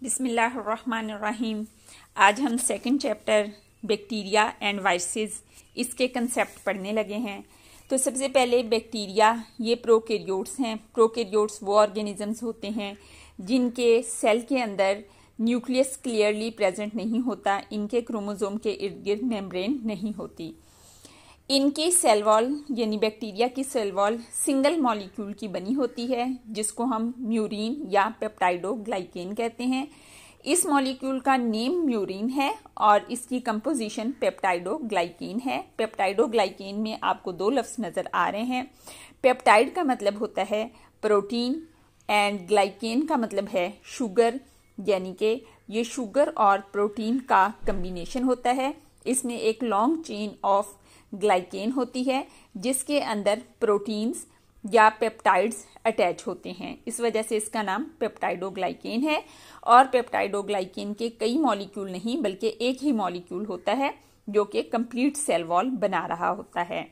बिस्मिल्लाहिर्रहमानिर्रहीम। आज हम second chapter bacteria and viruses इसके कंसेप्ट पढ़ने लगे हैं। तो सबसे पहले बैक्टीरिया ये प्रोकैरियोट्स हैं। प्रोकैरियोट्स वो ऑर्गेनिजम्स होते हैं जिनके सेल के अंदर न्यूक्लियस क्लियरली प्रेजेंट नहीं होता, इनके क्रोमोसोम के इर्द गिर्द मेम्ब्रेन नहीं होती। इनकी सेल वॉल यानी बैक्टीरिया की सेल वॉल सिंगल मॉलिक्यूल की बनी होती है जिसको हम म्यूरिन या पेप्टाइडोग्लाइकेन कहते हैं। इस मॉलिक्यूल का नेम म्यूरिन है और इसकी कंपोजिशन पेप्टाइडोग्लाइकेन है। पेप्टाइडोग्लाइकेन में आपको दो लफ्ज नजर आ रहे हैं। पेप्टाइड का मतलब होता है प्रोटीन एंड ग्लाइकेन का मतलब है शुगर, यानी कि ये शुगर और प्रोटीन का कम्बिनेशन होता है। इसमें एक लॉन्ग चेन ऑफ ग्लाइकेन होती है जिसके अंदर प्रोटीन्स या पेप्टाइड्स अटैच होते हैं, इस वजह से इसका नाम पेप्टाइडोग्लाइकेन है। और पेप्टाइडोग्लाइकेन के कई मॉलिक्यूल नहीं बल्कि एक ही मॉलिक्यूल होता है जो कि कंप्लीट सेल वॉल बना रहा होता है।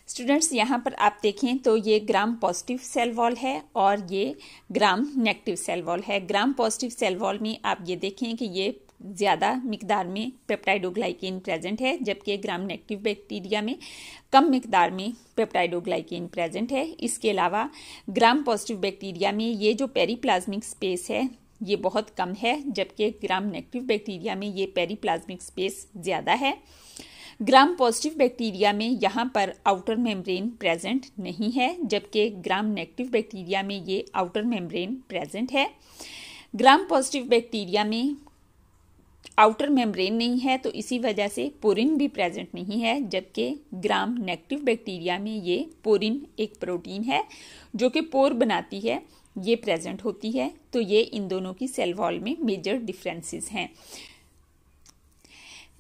स्टूडेंट्स, यहाँ पर आप देखें तो ये ग्राम पॉजिटिव सेल वॉल है और ये ग्राम नेगेटिव सेल वॉल है। ग्राम पॉजिटिव सेल वॉल में आप ये देखें कि ये ज़्यादा मिकदार में पेप्टाइडोग्लाइकेन प्रेजेंट है, जबकि ग्राम नेगेटिव बैक्टीरिया में कम मिकदार में पेप्टाइडोग्लाइकेन प्रेजेंट है। इसके अलावा ग्राम पॉजिटिव बैक्टीरिया में ये जो पेरीप्लाज्मिक स्पेस है ये बहुत कम है, जबकि ग्राम नेगेटिव बैक्टीरिया में ये पेरीप्लाज्मिक स्पेस ज़्यादा है। ग्राम पॉजिटिव बैक्टीरिया में यहाँ पर आउटर मेम्ब्रेन प्रेजेंट नहीं है, जबकि ग्राम नेगेटिव बैक्टीरिया में ये आउटर मेम्ब्रेन प्रेजेंट है। ग्राम पॉजिटिव बैक्टीरिया में आउटर मेम्ब्रेन नहीं है तो इसी वजह से पोरिन भी प्रेजेंट नहीं है, जबकि ग्राम नेगेटिव बैक्टीरिया में ये पोरिन एक प्रोटीन है जो कि पोर बनाती है, ये प्रेजेंट होती है। तो ये इन दोनों की सेल वॉल में मेजर डिफरेंसेस हैं।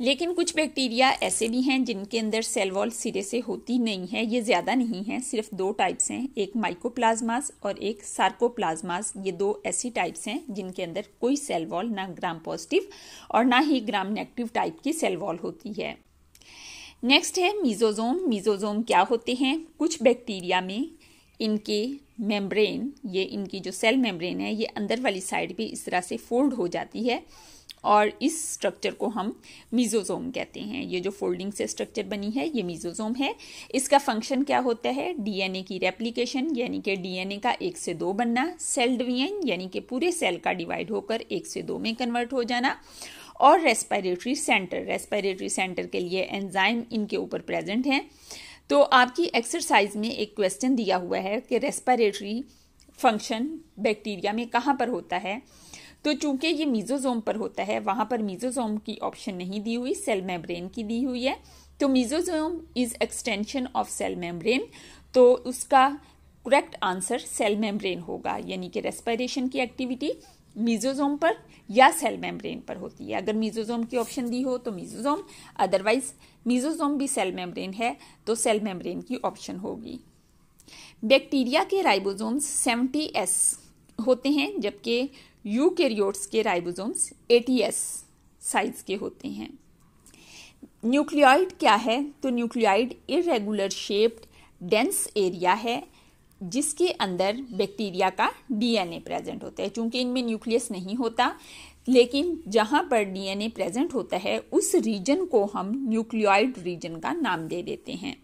लेकिन कुछ बैक्टीरिया ऐसे भी हैं जिनके अंदर सेल वॉल सिरे से होती नहीं है। ये ज़्यादा नहीं है, सिर्फ दो टाइप्स हैं, एक माइकोप्लाज्मास और एक सार्कोप्लाज्मास। ये दो ऐसी टाइप्स हैं जिनके अंदर कोई सेल वॉल ना ग्राम पॉजिटिव और ना ही ग्राम नेगेटिव टाइप की सेल वॉल होती है। नेक्स्ट है मीजोजोम। मीजोजोम क्या होते हैं? कुछ बैक्टीरिया में इनके मेम्ब्रेन, ये इनकी जो सेल मेम्ब्रेन है ये अंदर वाली साइड पे इस तरह से फोल्ड हो जाती है और इस स्ट्रक्चर को हम मीजोजोम कहते हैं। ये जो फोल्डिंग से स्ट्रक्चर बनी है ये मीजोजोम है। इसका फंक्शन क्या होता है? डीएनए की रेप्लिकेशन, यानी कि डीएनए का 1 से 2 बनना, सेल डिवीजन यानी कि पूरे सेल का डिवाइड होकर 1 से 2 में कन्वर्ट हो जाना, और रेस्पिरेटरी सेंटर। रेस्पिरेटरी सेंटर के लिए एंजाइम इनके ऊपर प्रेजेंट हैं। तो आपकी एक्सरसाइज में एक क्वेश्चन दिया हुआ है कि रेस्पिरेटरी फंक्शन बैक्टीरिया में कहाँ पर होता है? तो चूंकि ये मीजोजोम पर होता है, वहां पर मीजोजोम की ऑप्शन नहीं दी हुई, सेल मेम्ब्रेन की दी हुई है। तो mesosome is extension of cell membrane, तो उसका करेक्ट आंसर सेल मेम्ब्रेन होगा, यानी कि रेस्पिरेशन की एक्टिविटी मीजोजोम पर या सेल मेम्ब्रेन पर होती है। अगर मीजोजोम की ऑप्शन दी हो तो मीजोजोम, अदरवाइज मीजोजोम भी सेल मेम्ब्रेन है तो सेल मेम्ब्रेन की ऑप्शन होगी। बैक्टीरिया के राइबोसोम्स 70S होते हैं, जबकि यूकैरियोट्स के राइबोसोम्स 80S साइज के होते हैं। न्यूक्लियोइड क्या है? तो nucleoid irregular shaped dense area है जिसके अंदर बैक्टीरिया का डीएनए प्रेजेंट होता है। चूंकि इनमें न्यूक्लियस नहीं होता, लेकिन जहां पर डीएनए प्रेजेंट होता है उस रीजन को हम न्यूक्लियोइड रीजन का नाम दे देते हैं।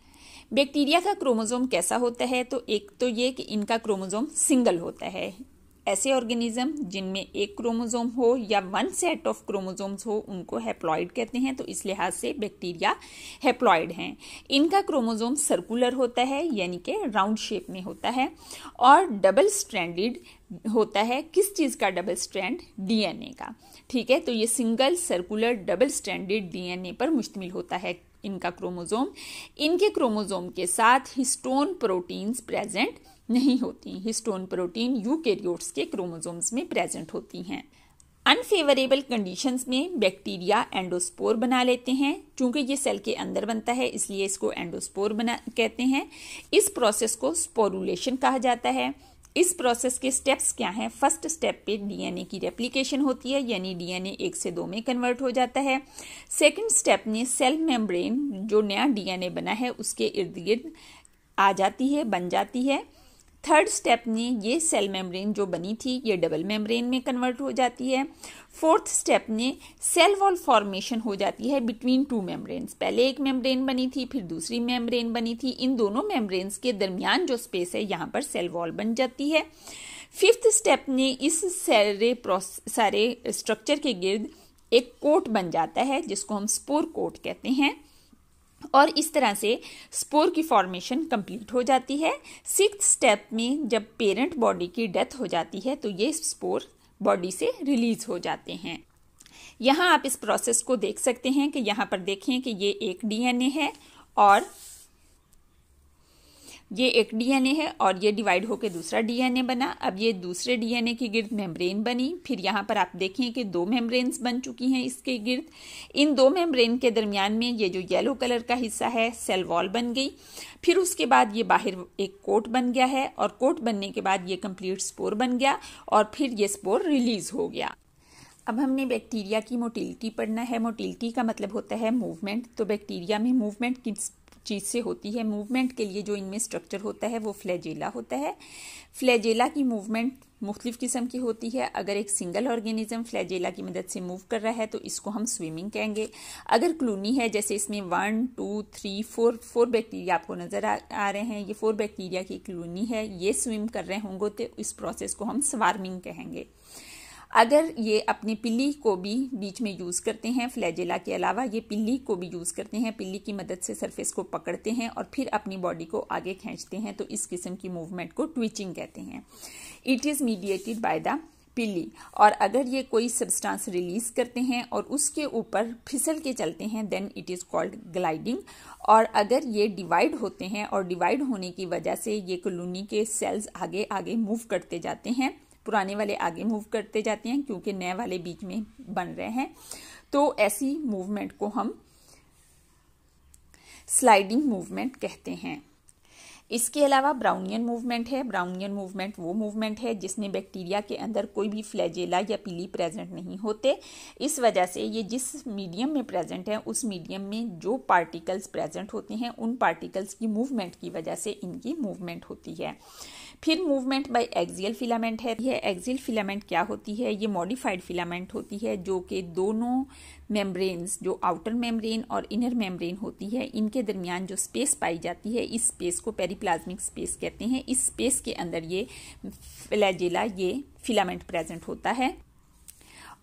बैक्टीरिया का क्रोमोसोम कैसा होता है? तो एक तो ये कि इनका क्रोमोसोम सिंगल होता है। ऐसे ऑर्गेनिज्म जिनमें एक क्रोमोसोम हो या वन सेट ऑफ क्रोमोसोम्स हो उनको हैप्लॉइड कहते हैं, तो इस लिहाज से बैक्टीरिया हैप्लॉइड हैं। इनका क्रोमोसोम सर्कुलर होता है, यानी कि राउंड शेप में होता है, और डबल स्ट्रैंडेड होता है। किस चीज का डबल स्ट्रैंड? डीएनए का। ठीक है, तो ये single circular double stranded DNA पर मुश्तमिल होता है इनका क्रोमोसोम। इनके क्रोमोसोम के साथ हिस्टोन प्रोटीन्स प्रेजेंट नहीं होती। हिस्टोन प्रोटीन यूकैरियोट्स के क्रोमोसोम्स में प्रेजेंट होती हैं। अनफेवरेबल कंडीशंस में बैक्टीरिया एंडोस्पोर बना लेते हैं। चूंकि ये सेल के अंदर बनता है इसलिए इसको एंडोस्पोर कहते हैं। इस प्रोसेस को स्पोरुलेशन कहा जाता है। इस प्रोसेस के स्टेप्स क्या हैं? फर्स्ट स्टेप पे डीएनए की रेप्लिकेशन होती है, यानी डीएनए 1 से 2 में कन्वर्ट हो जाता है। सेकंड स्टेप में सेल मेम्ब्रेन जो नया डीएनए बना है उसके इर्द गिर्द आ जाती है, बन जाती है। थर्ड स्टेप में ये सेल मेम्ब्रेन जो बनी थी ये डबल मेम्ब्रेन में कन्वर्ट हो जाती है। फोर्थ स्टेप में सेल वॉल फॉर्मेशन हो जाती है बिटवीन टू मेम्ब्रेन्स। पहले एक मेम्ब्रेन बनी थी, फिर दूसरी मेम्ब्रेन बनी थी। इन दोनों मेम्ब्रेन्स के दरमियान जो स्पेस है यहाँ पर सेल वॉल बन जाती है। फिफ्थ स्टेप में इस सारे स्ट्रक्चर के गिर्द एक कोट बन जाता है जिसको हम स्पोर कोट कहते हैं, और इस तरह से स्पोर की फॉर्मेशन कंप्लीट हो जाती है। सिक्स्थ स्टेप में जब पेरेंट बॉडी की डेथ हो जाती है तो ये स्पोर बॉडी से रिलीज हो जाते हैं। यहाँ आप इस प्रोसेस को देख सकते हैं कि यहाँ पर देखें कि ये एक डीएनए है और ये डिवाइड होकर दूसरा डीएनए बना। अब ये दूसरे डीएनए के गिर्द मेम्ब्रेन बनी। फिर यहाँ पर आप देखें कि 2 मेम्ब्रेन्स बन चुकी हैं इसके गिर्द। इन 2 मेम्ब्रेन के दरमियान में ये जो येलो कलर का हिस्सा है सेल वॉल बन गई। फिर उसके बाद ये बाहर एक कोट बन गया है और कोट बनने के बाद ये कंप्लीट स्पोर बन गया और फिर ये स्पोर रिलीज हो गया। अब हमने बैक्टीरिया की मोटिलिटी पढ़ना है। मोटिलिटी का मतलब होता है मूवमेंट। तो बैक्टीरिया में मूवमेंट किस चीज़ से होती है? मूवमेंट के लिए जो इनमें स्ट्रक्चर होता है वो फ्लैजेला होता है। फ्लैजेला की मूवमेंट मुख्तलिफ किस्म की होती है। अगर एक सिंगल ऑर्गेनिज्म फ्लैजेला की मदद से मूव कर रहा है तो इसको हम स्विमिंग कहेंगे। अगर कॉलोनी है, जैसे इसमें 1 2 3 4 बैक्टीरिया आपको नजर आ रहे हैं, ये 4 बैक्टीरिया की कॉलोनी है, ये स्विम कर रहे होंगे तो इस प्रोसेस को हम स्वार्मिंग कहेंगे। अगर ये अपनी पिल्ली को भी बीच में यूज़ करते हैं, फ्लैजेला के अलावा ये पिल्ली को भी यूज़ करते हैं, पिल्ली की मदद से सरफेस को पकड़ते हैं और फिर अपनी बॉडी को आगे खींचते हैं, तो इस किस्म की मूवमेंट को ट्विचिंग कहते हैं। It is mediated by the pili. और अगर ये कोई सब्सटेंस रिलीज करते हैं और उसके ऊपर फिसल के चलते हैं then it is called gliding. और अगर ये डिवाइड होते हैं और डिवाइड होने की वजह से ये कॉलोनी के सेल्स आगे आगे मूव करते जाते हैं, पुराने वाले आगे मूव करते जाते हैं क्योंकि नए वाले बीच में बन रहे हैं, तो ऐसी मूवमेंट को हम स्लाइडिंग मूवमेंट कहते हैं। इसके अलावा ब्राउनियन मूवमेंट है। ब्राउनियन मूवमेंट वो मूवमेंट है जिसमें बैक्टीरिया के अंदर कोई भी फ्लैजेला या पिली प्रेजेंट नहीं होते। इस वजह से ये जिस मीडियम में प्रेजेंट है उस मीडियम में जो पार्टिकल्स प्रेजेंट होते हैं उन पार्टिकल्स की मूवमेंट की वजह से इनकी मूवमेंट होती है। फिर मूवमेंट बाय एक्सियल फिलामेंट है। यह एक्सियल फिलामेंट क्या होती है? ये मॉडिफाइड फिलामेंट होती है जो कि दोनों मेम्ब्रेन्स, जो आउटर मेम्ब्रेन और इनर मेम्ब्रेन होती है, इनके दरमियान जो स्पेस पाई जाती है इस स्पेस को पेरिप्लाज्मिक स्पेस कहते हैं। इस स्पेस के अंदर ये फ्लैजेला, ये फिलामेंट प्रेजेंट होता है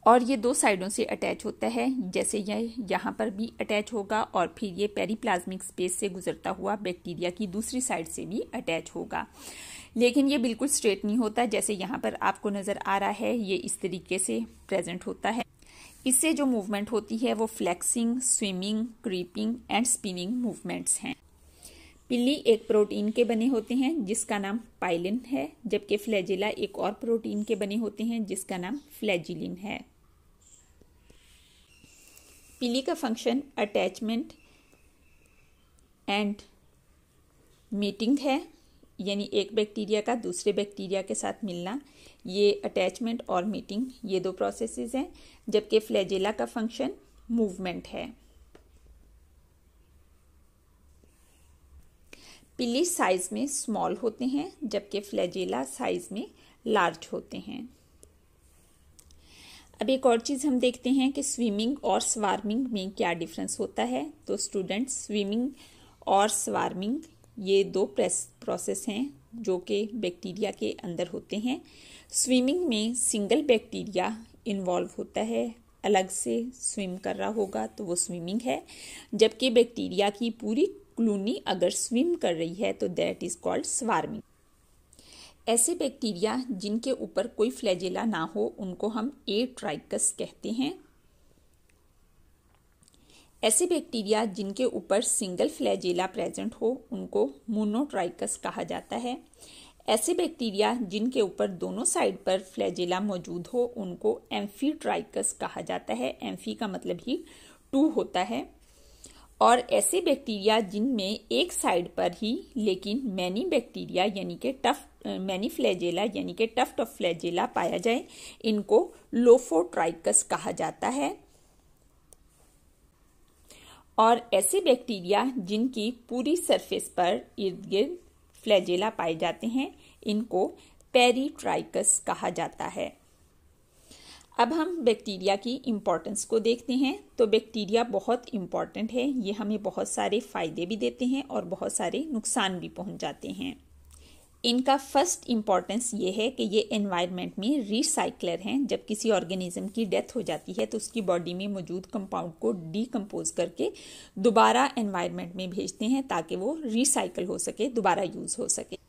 और ये 2 साइडों से अटैच होता है, जैसे ये यहाँ पर भी अटैच होगा और फिर ये पेरिप्लाज्मिक स्पेस से गुजरता हुआ बैक्टीरिया की दूसरी साइड से भी अटैच होगा। लेकिन ये बिल्कुल स्ट्रेट नहीं होता, जैसे यहाँ पर आपको नज़र आ रहा है, ये इस तरीके से प्रेजेंट होता है। इससे जो मूवमेंट होती है वो flexing, swimming, creeping and spinning movements हैं। पिल्ली एक प्रोटीन के बने होते हैं जिसका नाम पाइलिन है, जबकि फ्लैजेला एक और प्रोटीन के बने होते हैं जिसका नाम फ्लैजिलिन है। पिल्ली का फंक्शन अटैचमेंट एंड मीटिंग है, यानी एक बैक्टीरिया का दूसरे बैक्टीरिया के साथ मिलना, ये अटैचमेंट और मीटिंग, ये 2 प्रोसेसेस हैं। जबकि फ्लैजेला का फंक्शन मूवमेंट है। पिल्ली साइज में स्मॉल होते हैं जबकि फ्लैजेला साइज में लार्ज होते हैं। अब एक और चीज़ हम देखते हैं कि स्विमिंग और स्वार्मिंग में क्या डिफरेंस होता है। तो स्टूडेंट्स, स्विमिंग और स्वार्मिंग ये 2 प्रोसेस हैं जो कि बैक्टीरिया के अंदर होते हैं। स्विमिंग में सिंगल बैक्टीरिया इन्वॉल्व होता है, अलग से स्विम कर रहा होगा तो वो स्विमिंग है, जबकि बैक्टीरिया की पूरी कॉलोनी अगर स्विम कर रही है तो दैट इज कॉल्ड स्वार्मिंग। ऐसे बैक्टीरिया जिनके ऊपर कोई फ्लैजेला ना हो उनको हम एट्राइकस कहते हैं। ऐसे बैक्टीरिया जिनके ऊपर सिंगल फ्लैजेला प्रेजेंट हो उनको मोनोट्राइकस कहा जाता है। ऐसे बैक्टीरिया जिनके ऊपर दोनों साइड पर फ्लैजेला मौजूद हो उनको एम्फीट्राइकस कहा जाता है। एम्फी का मतलब ही 2 होता है। और ऐसे बैक्टीरिया जिनमें एक साइड पर ही लेकिन मैनी बैक्टीरिया यानी कि मैनी फ्लैजेला यानी कि टफ्ट ऑफ फ्लैजेला पाया जाए, इनको लोफोट्राइकस कहा जाता है। और ऐसे बैक्टीरिया जिनकी पूरी सरफेस पर इर्द गिर्द फ्लैजेला पाए जाते हैं, इनको पेरिट्राइकस कहा जाता है। अब हम बैक्टीरिया की इम्पोर्टेंस को देखते हैं। तो बैक्टीरिया बहुत इम्पॉर्टेंट है, ये हमें बहुत सारे फायदे भी देते हैं और बहुत सारे नुकसान भी पहुंचाते हैं। इनका फर्स्ट इम्पॉर्टेंस ये है कि ये एनवायरनमेंट में रिसाइक्लर हैं। जब किसी ऑर्गेनिज्म की डेथ हो जाती है तो उसकी बॉडी में मौजूद कंपाउंड को डीकम्पोज करके दोबारा एनवायरनमेंट में भेजते हैं ताकि वो रिसाइकल हो सके, दोबारा यूज हो सके।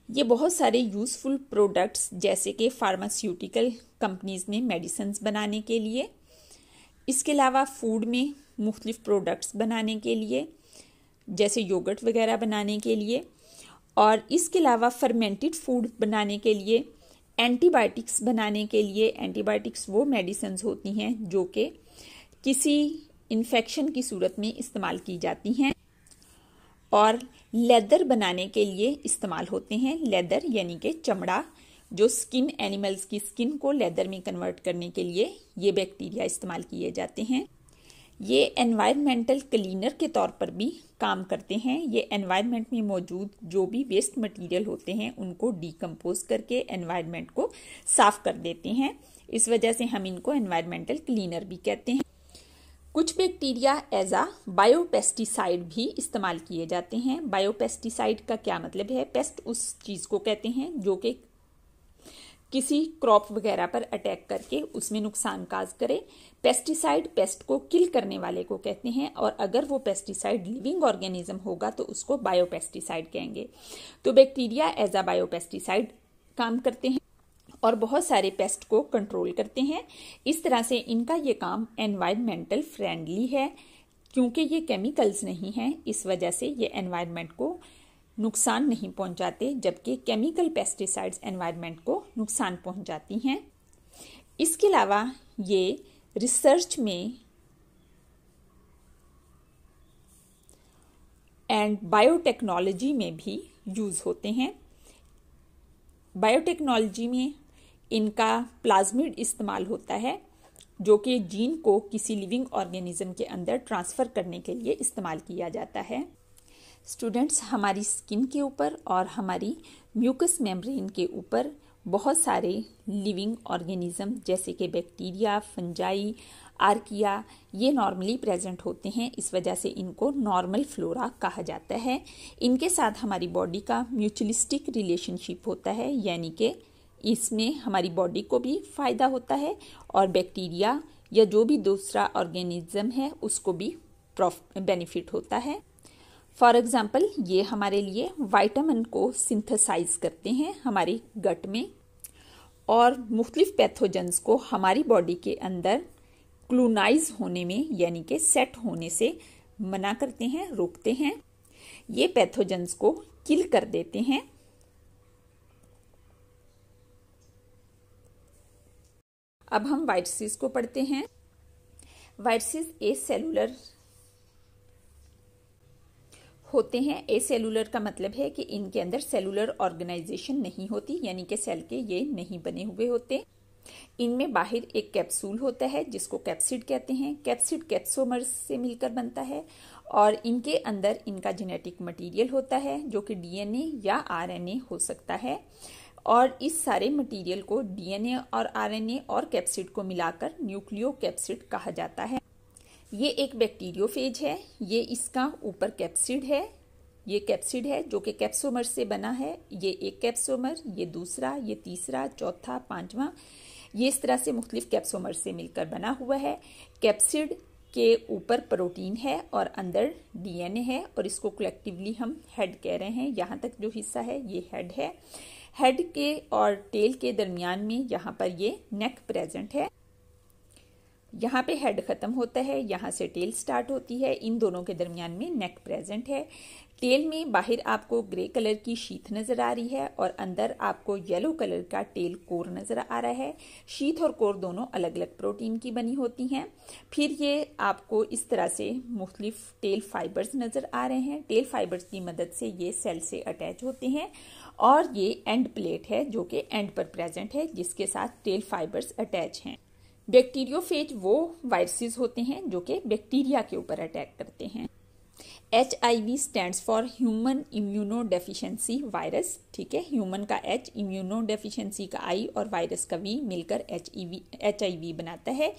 ये बहुत सारे यूजफुल प्रोडक्ट्स जैसे कि फार्मास्यूटिकल कंपनीज में मेडिसिन बनाने के लिए, इसके अलावा फूड में मुख्तलिफ प्रोडक्ट्स बनाने के लिए जैसे योगर्ट वगैरह बनाने के लिए, और इसके अलावा फर्मेंटेड फूड बनाने के लिए, एंटीबायोटिक्स बनाने के लिए। एंटीबायोटिक्स वो मेडिसिन्स होती हैं जो कि किसी इन्फेक्शन की सूरत में इस्तेमाल की जाती हैं, और लेदर बनाने के लिए इस्तेमाल होते हैं। लेदर यानी कि चमड़ा, जो स्किन, एनिमल्स की स्किन को लेदर में कन्वर्ट करने के लिए ये बैक्टीरिया इस्तेमाल किए जाते हैं। ये एनवायरमेंटल क्लीनर के तौर पर भी काम करते हैं। ये एनवायरनमेंट में मौजूद जो भी वेस्ट मटेरियल होते हैं उनको डीकम्पोज करके एनवायरनमेंट को साफ कर देते हैं। इस वजह से हम इनको एनवायरमेंटल क्लीनर भी कहते हैं। कुछ बैक्टीरिया एज आ बायोपेस्टिसाइड भी इस्तेमाल किए जाते हैं। बायोपेस्टिसाइड का क्या मतलब है? पेस्ट उस चीज को कहते हैं जो कि किसी क्रॉप वगैरह पर अटैक करके उसमें नुकसान काज करे। पेस्टिसाइड पेस्ट को किल करने वाले को कहते हैं, और अगर वो पेस्टिसाइड लिविंग ऑर्गेनिज्म होगा तो उसको बायोपेस्टिसाइड कहेंगे। तो बैक्टीरिया एज अ बायोपेस्टिसाइड काम करते हैं और बहुत सारे पेस्ट को कंट्रोल करते हैं। इस तरह से इनका ये काम एनवायरमेंटल फ्रेंडली है, क्योंकि ये केमिकल्स नहीं हैं, इस वजह से ये एनवायरमेंट को नुकसान नहीं पहुंचाते, जबकि केमिकल पेस्टिसाइड्स एनवायरनमेंट को नुकसान पहुंचाती हैं। इसके अलावा ये रिसर्च में एंड बायोटेक्नोलॉजी में भी यूज होते हैं। बायोटेक्नोलॉजी में इनका प्लाज्मिड इस्तेमाल होता है, जो कि जीन को किसी लिविंग ऑर्गेनिज्म के अंदर ट्रांसफर करने के लिए इस्तेमाल किया जाता है। स्टूडेंट्स, हमारी स्किन के ऊपर और हमारी म्यूकस मेम्ब्रेन के ऊपर बहुत सारे लिविंग ऑर्गेनिज्म जैसे कि बैक्टीरिया, फंजाई, आर्किया, ये नॉर्मली प्रेजेंट होते हैं। इस वजह से इनको नॉर्मल फ्लोरा कहा जाता है। इनके साथ हमारी बॉडी का म्यूचुअलिस्टिक रिलेशनशिप होता है, यानी कि इसमें हमारी बॉडी को भी फायदा होता है और बैक्टीरिया या जो भी दूसरा ऑर्गेनिज्म है उसको भी बेनिफिट होता है। फॉर एग्जाम्पल, ये हमारे लिए विटामिन को सिंथेसाइज करते हैं हमारी गट में, और मुख्तलिफ पैथोजेंस को हमारी बॉडी के अंदर क्लोनाइज होने में यानी कि सेट होने से मना करते हैं, रोकते हैं। ये पैथोजेंस को किल कर देते हैं। अब हम वायरसेस को पढ़ते हैं। वायरसेस ए सेलुलर होते हैं। ए सेलुलर का मतलब है कि इनके अंदर सेलुलर ऑर्गेनाइजेशन नहीं होती, यानी कि सेल के ये नहीं बने हुए होते। इनमें बाहर एक कैप्सूल होता है जिसको कैप्सिड कहते हैं। कैप्सिड कैप्सोमर्स से मिलकर बनता है और इनके अंदर इनका जेनेटिक मटेरियल होता है जो कि डीएनए या आरएनए हो सकता है, और इस सारे मटेरियल को डीएनए और आरएनए और कैप्सिड को मिलाकर न्यूक्लियो कैप्सिड कहा जाता है। ये एक बैक्टीरियोफेज है। ये इसका ऊपर कैप्सिड है, ये कैप्सिड है जो कि कैप्सोमर से बना है। ये एक कैप्सोमर, ये दूसरा, ये तीसरा, चौथा, पांचवा, ये इस तरह से मुख्तलिफ कैप्सोमर से मिलकर बना हुआ है। कैप्सिड के ऊपर प्रोटीन है और अंदर डीएनए है, और इसको कलेक्टिवली हम हेड कह रहे हैं। यहाँ तक जो हिस्सा है ये हेड है। हेड के और टेल के दरमियान में यहाँ पर ये नेक प्रेजेंट है। यहाँ पे हेड खत्म होता है, यहाँ से टेल स्टार्ट होती है। इन दोनों के दरमियान में नेक प्रेजेंट है। टेल में बाहर आपको ग्रे कलर की शीथ नजर आ रही है और अंदर आपको येलो कलर का टेल कोर नजर आ रहा है। शीथ और कोर दोनों अलग अलग प्रोटीन की बनी होती हैं। फिर ये आपको इस तरह से मुख्तलिफ टेल फाइबर्स नजर आ रहे हैं। टेल फाइबर्स की मदद से ये सेल से अटैच होते हैं, और ये एंड प्लेट है जो कि एंड पर प्रेजेंट है जिसके साथ टेल फाइबर्स अटैच हैं। बैक्टीरियोफेज वो वायरसेस होते हैं जो कि बैक्टीरिया के ऊपर अटैक करते हैं। HIV stands for human immuno deficiency virus, ठीक है। ह्यूमन का H, इम्यूनो डेफिशिएंसी का I और वायरस का V मिलकर HIV बनाता है।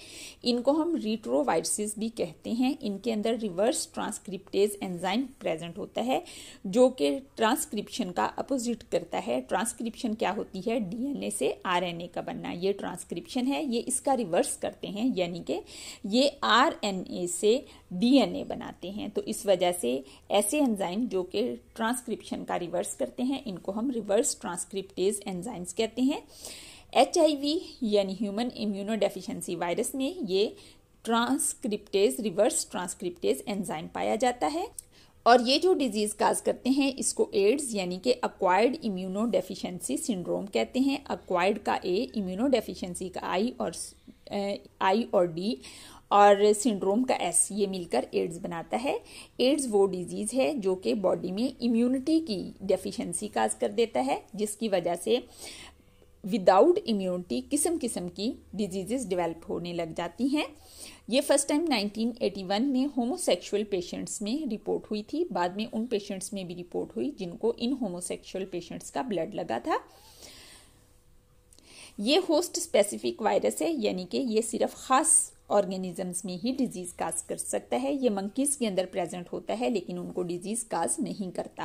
इनको हम रिट्रोवायरसिस भी कहते हैं। इनके अंदर रिवर्स ट्रांसक्रिप्टेज एंजाइम प्रेजेंट होता है जो कि ट्रांसक्रिप्शन का अपोजिट करता है। ट्रांसक्रिप्शन क्या होती है? DNA से RNA का बनना। ये ट्रांसक्रिप्शन है, ये इसका रिवर्स करते हैं, यानी कि ये RNA से DNA बनाते हैं। तो इस वजह से ऐसे एंजाइम जो कि ट्रांसक्रिप्शन का रिवर्स करते हैं, इनको हम रिवर्स ट्रांसक्रिप्टेज एंजाइम्स कहते हैं। HIV यानी ह्यूमन इम्यूनो डेफिशिएंसी वायरस में ये रिवर्स ट्रांसक्रिप्टेज एंजाइम पाया जाता है और ये जो डिजीज काज करते हैं इसको एड्स यानी कि अक्वायर्ड इम्यूनो डेफिशिएंसी सिंड्रोम कहते हैं। अक्वायर्ड का A, इम्यूनो डेफिशिएंसी का I और D और सिंड्रोम का S, ये मिलकर एड्स बनाता है। एड्स वो डिजीज है जो कि बॉडी में इम्यूनिटी की डेफिशिएंसी काज कर देता है, जिसकी वजह से विदाउट इम्यूनिटी किस्म किस्म की डिजीजेस डेवलप होने लग जाती हैं। ये फर्स्ट टाइम 1981 में होमोसेक्सुअल पेशेंट्स में रिपोर्ट हुई थी। बाद में उन पेशेंट्स में भी रिपोर्ट हुई जिनको इन होमोसेक्सुअल पेशेंट्स का ब्लड लगा था। ये होस्ट स्पेसिफिक वायरस है, यानी कि ये सिर्फ खास ऑर्गेनिजम्स में ही डिजीज काज कर सकता है। ये मंकीज के अंदर प्रेजेंट होता है लेकिन उनको डिजीज काज नहीं करता।